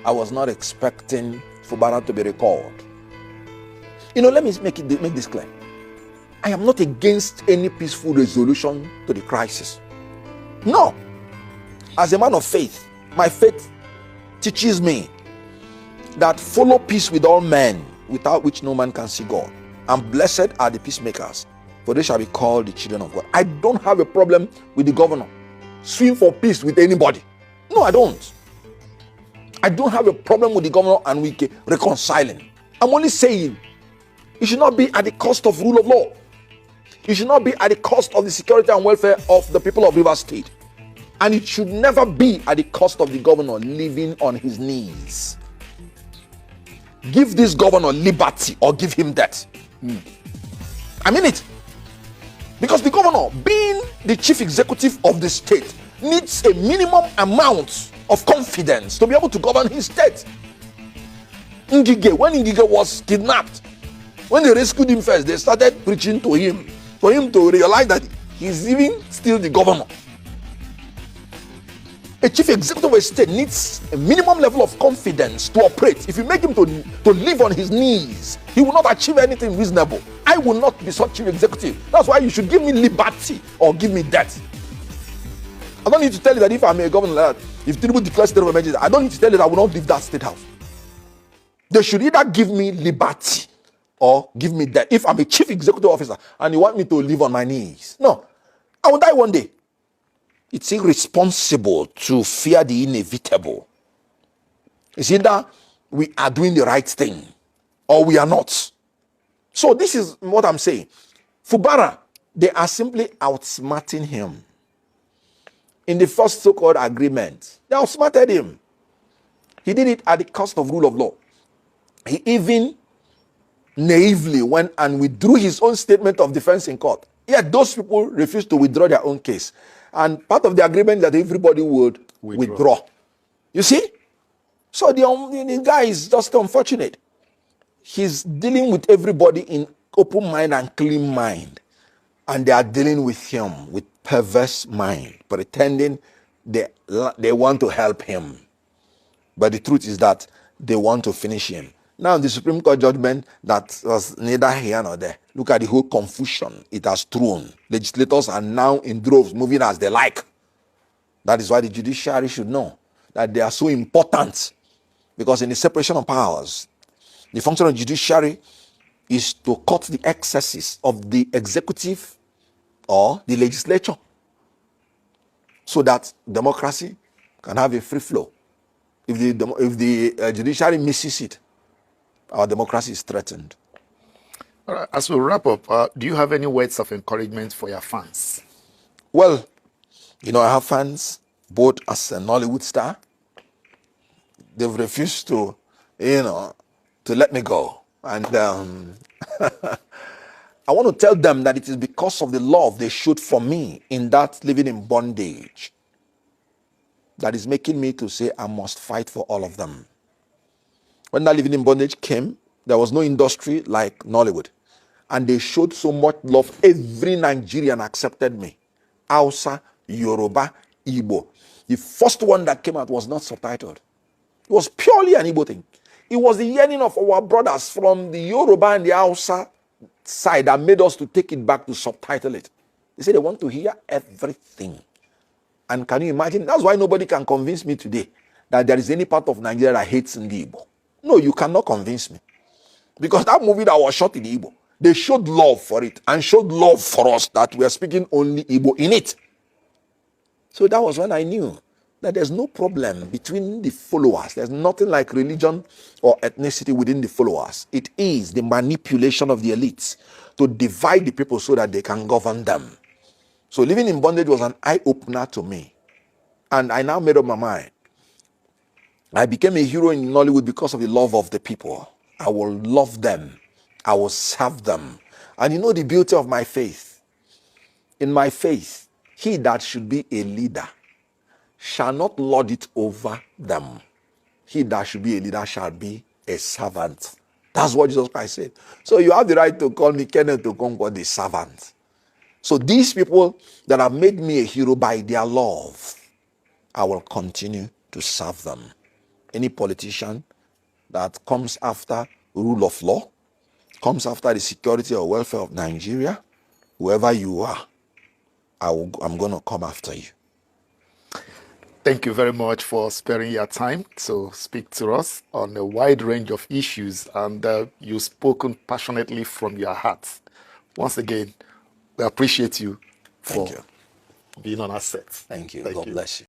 I was not expecting Fubara to be recalled. Let me make this clear. I am not against any peaceful resolution to the crisis. No. As a man of faith, my faith teaches me that follow peace with all men, without which no man can see God. And blessed are the peacemakers, for they shall be called the children of God. I don't have a problem with the governor swing for peace with anybody. No, I don't. I don't have a problem with the governor and we reconciling. I'm only saying it should not be at the cost of rule of law. It should not be at the cost of the security and welfare of the people of Rivers State. And it should never be at the cost of the governor living on his knees. Give this governor liberty or give him death. I mean it. Because the governor, being the chief executive of the state, needs a minimum amount of confidence to be able to govern his state. When Ngige was kidnapped, when they rescued him first, they started preaching to him, for him to realize that he's even still the governor. A chief executive of a state needs a minimum level of confidence to operate. If you make him to live on his knees, he will not achieve anything reasonable. I will not be such chief executive. That's why you should give me liberty or give me death. I don't need to tell you that if I'm a governor like that, if Tinubu declares state of emergency, I don't need to tell you that I will not leave that state house. They should either give me liberty or give me death. If I'm a chief executive officer and you want me to live on my knees, no, I will die one day. It's irresponsible to fear the inevitable. It's either we are doing the right thing or we are not. So this is what I'm saying. Fubara, they are simply outsmarting him. In the first so-called agreement, they outsmarted him. He did it at the cost of rule of law. He even naively went and withdrew his own statement of defense in court. Yet those people refused to withdraw their own case. And part of the agreement that everybody would withdraw. You see? So the guy is just unfortunate. He's dealing with everybody in open mind and clean mind. And they are dealing with him with perverse mind, pretending they want to help him. But the truth is that they want to finish him. Now, the Supreme Court judgment that was neither here nor there. Look at the whole confusion it has thrown. Legislators are now in droves, moving as they like. That is why the judiciary should know that they are so important. Because in the separation of powers, the function of the judiciary is to cut the excesses of the executive or the legislature so that democracy can have a free flow. If the judiciary misses it, our democracy is threatened. All right, as we wrap up, do you have any words of encouragement for your fans? Well, I have fans both as a Nollywood star. They've refused to let me go. And I want to tell them that it is because of the love they showed for me in that living in bondage that is making me to say I must fight for all of them. When that living in bondage came, there was no industry like Nollywood. And they showed so much love. Every Nigerian accepted me. Hausa, Yoruba, Igbo. The first one that came out was not subtitled. It was purely an Igbo thing. It was the yearning of our brothers from the Yoruba and the Hausa side that made us to take it back to subtitle it. They say they want to hear everything. And can you imagine? That's why nobody can convince me today that there is any part of Nigeria that hates the Igbo. No, you cannot convince me. Because that movie that was shot in Igbo, they showed love for it and showed love for us that we are speaking only Igbo in it. So that was when I knew that there's no problem between the followers. There's nothing like religion or ethnicity within the followers. It is the manipulation of the elites to divide the people so that they can govern them. So living in bondage was an eye-opener to me. And I now made up my mind. I became a hero in Nollywood because of the love of the people. I will love them. I will serve them. And the beauty of my faith. In my faith, he that should be a leader shall not lord it over them. He that should be a leader shall be a servant. That's what Jesus Christ said. So you have the right to call me Kenneth Okonkwo, the servant. So these people that have made me a hero by their love, I will continue to serve them. any politician that comes after rule of law, comes after the security or welfare of Nigeria, whoever you are, I'm going to come after you. Thank you very much for sparing your time to speak to us on a wide range of issues, and you've spoken passionately from your heart. Once again, we appreciate you for being on our set. Thank you. Thank God you. bless you.